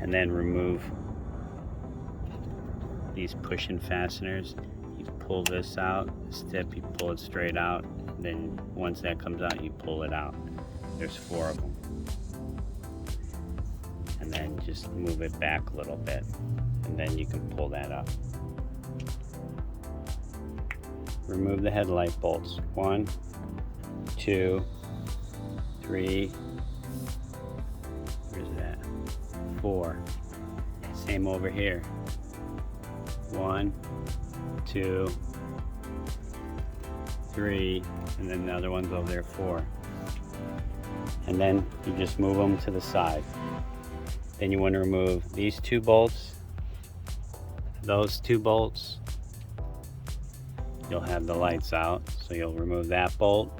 and then remove these push-in fasteners. You pull this out, this tip, you pull it straight out, and then once that comes out, you pull it out. There's 4 of them. And then just move it back a little bit, and then you can pull that up. Remove the headlight bolts. 1, 2, 3, where's that? 4. Same over here. 1, 2, 3, and then the other one's over there, 4. And then you just move them to the side. Then you want to remove these 2 bolts, those 2 bolts. You'll have the lights out, so you'll remove that bolt,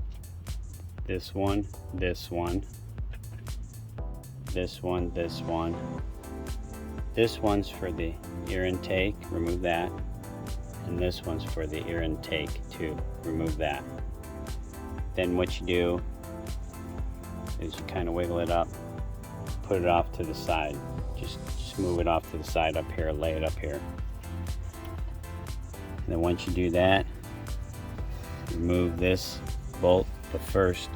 this one, this one, this one, this one. This one's for the ear intake, remove that. And this one's for the ear intake too, remove that. Then what you do is you kind of wiggle it up, put it off to the side. Just move it off to the side up here, lay it up here. And then once you do that, remove this bolt, but first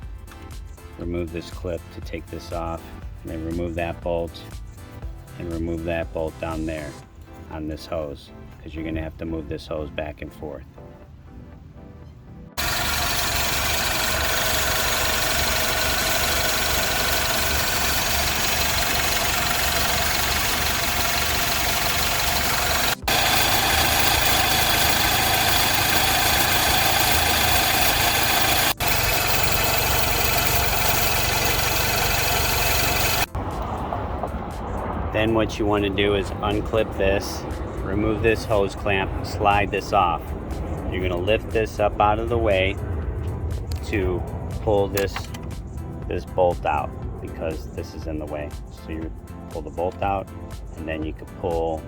remove this clip to take this off, and then remove that bolt and remove that bolt down there on this hose, because you're going to have to move this hose back and forth. Then what you want to do is unclip this, remove this hose clamp, slide this off. You're going to lift this up out of the way to pull this bolt out, because this is in the way. So you pull the bolt out, and then you can pull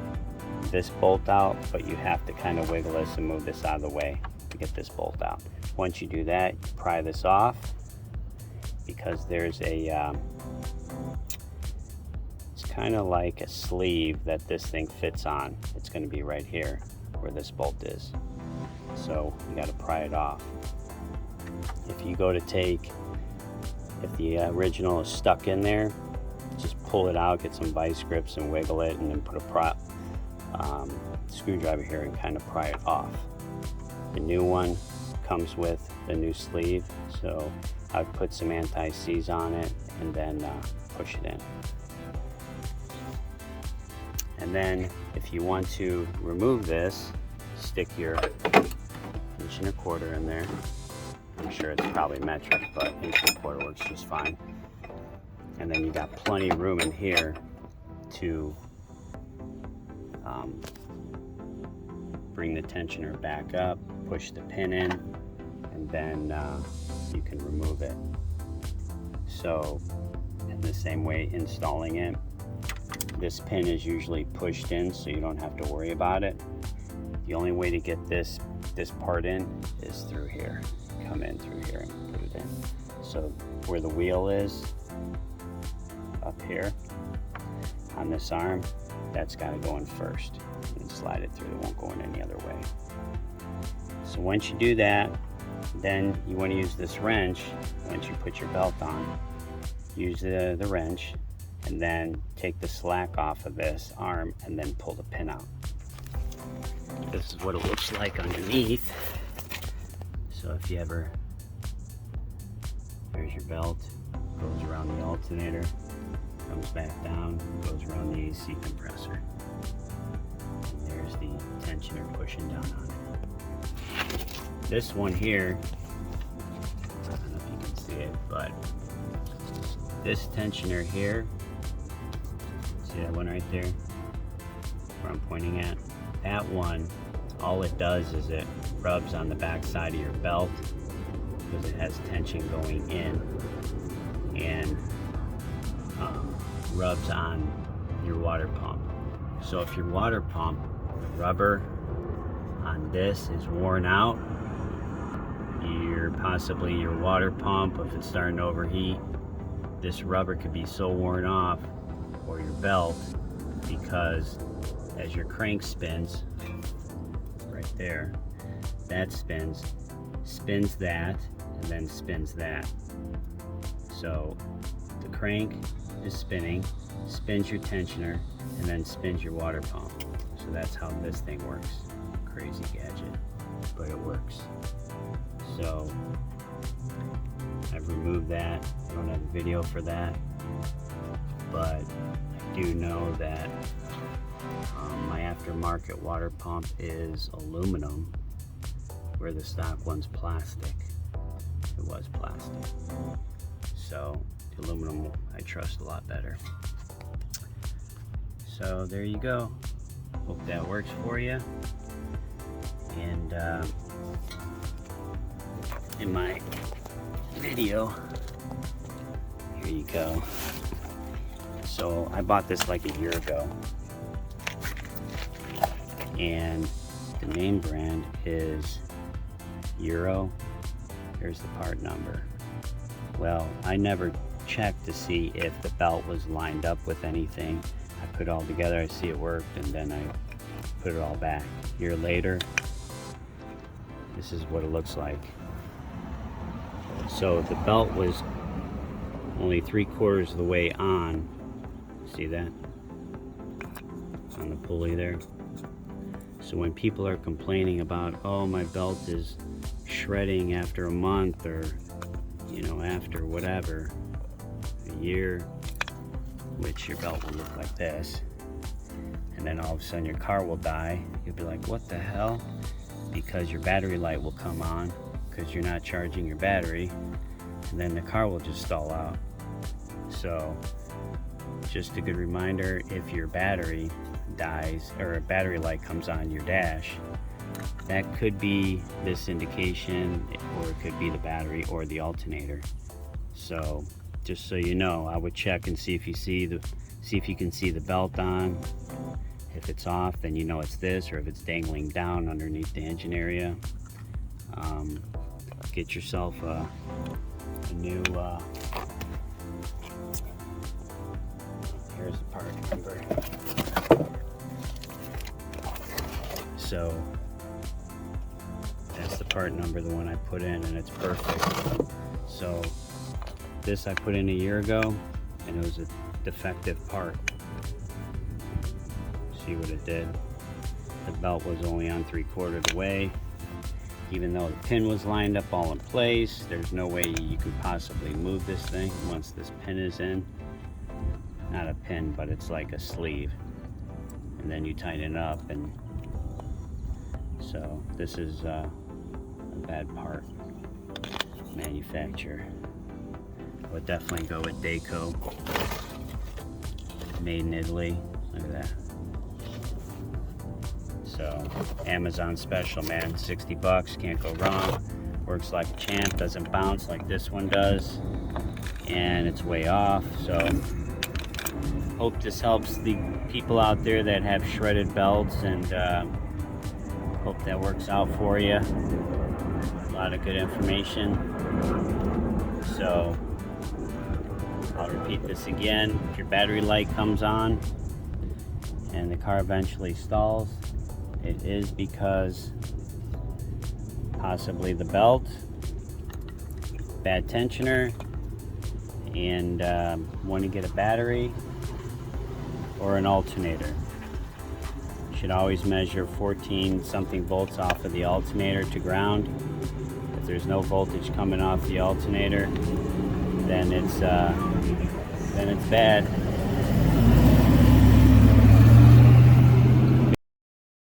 this bolt out, but you have to kind of wiggle this and move this out of the way to get this bolt out. Once you do that, you pry this off, because there's a kind of like a sleeve that this thing fits on. It's going to be right here where this bolt is. So you got to pry it off. If you go to take, if the original is stuck in there, just pull it out, get some vice grips and wiggle it, and then put a screwdriver here and kind of pry it off. The new one comes with the new sleeve, so I've put some anti-seize on it and then push it in. And then if you want to remove this, stick your 1.25" in there. I'm sure it's probably metric, but 1.25" works just fine. And then you got plenty of room in here to bring the tensioner back up, push the pin in, and then you can remove it. So in the same way, installing it, this pin is usually pushed in, so you don't have to worry about it. The only way to get this part in is through here. Come in through here and put it in. So where the wheel is, up here on this arm, that's got to go in first, and slide it through. It won't go in any other way. So once you do that, then you want to use this wrench. Once you put your belt on, use the wrench, and then take the slack off of this arm and then pull the pin out. This is what it looks like underneath. So if you ever, there's your belt, goes around the alternator, comes back down, goes around the AC compressor. And there's the tensioner pushing down on it. This one here, I don't know if you can see it, but this tensioner here, see that one right there where I'm pointing at? That one, all it does is it rubs on the back side of your belt, because it has tension going in, and rubs on your water pump. So if your water pump, the rubber on this is worn out, possibly your water pump, if it's starting to overheat, this rubber could be so worn off, or your belt, because as your crank spins, right there, that spins that, and then spins that. So the crank is spinning, spins your tensioner, and then spins your water pump. So that's how this thing works. Crazy gadget, but it works. So I've removed that. I don't have a video for that, but I do know that my aftermarket water pump is aluminum, where the stock one's plastic. It was plastic. So the aluminum I trust a lot better. So there you go. Hope that works for you. And in my video, here you go. So I bought this like a year ago, and the name brand is Euro. Here's the part number. Well, I never checked to see if the belt was lined up with anything. I put it all together, I see it worked, and then I put it all back. A year later, this is what it looks like. So the belt was only 3/4 of the way on. See that? On the pulley there. So when people are complaining about, oh, my belt is shredding after a month, or after whatever, a year, which your belt will look like this, and then all of a sudden your car will die, you'll be like, what the hell? Because your battery light will come on because you're not charging your battery, and then the car will just stall out. So just a good reminder, if your battery dies or a battery light comes on your dash, that could be this indication, or it could be the battery or the alternator. So just so you know, I would check and see if you can see the belt on. If it's off, then you know it's this, or if it's dangling down underneath the engine area. Get yourself a new here's the part number. So that's the part number, the one I put in, and it's perfect. So this I put in a year ago, and it was a defective part. See what it did? The belt was only on 3/4 of the way. Even though the pin was lined up all in place, there's no way you could possibly move this thing once this pin is in. Not a pin, but it's like a sleeve. And then you tighten it up, and so this is a bad part. Manufacturer. I would definitely go with Daco. Made in Italy. Look at that. So Amazon special, man. 60 bucks, can't go wrong. Works like a champ, doesn't bounce like this one does, and it's way off. So hope this helps the people out there that have shredded belts, and hope that works out for you. A lot of good information. So I'll repeat this again. If your battery light comes on and the car eventually stalls, it is because possibly the belt, bad tensioner, and want to get a battery or an alternator. You should always measure 14 something volts off of the alternator to ground. If there's no voltage coming off the alternator, then it's bad.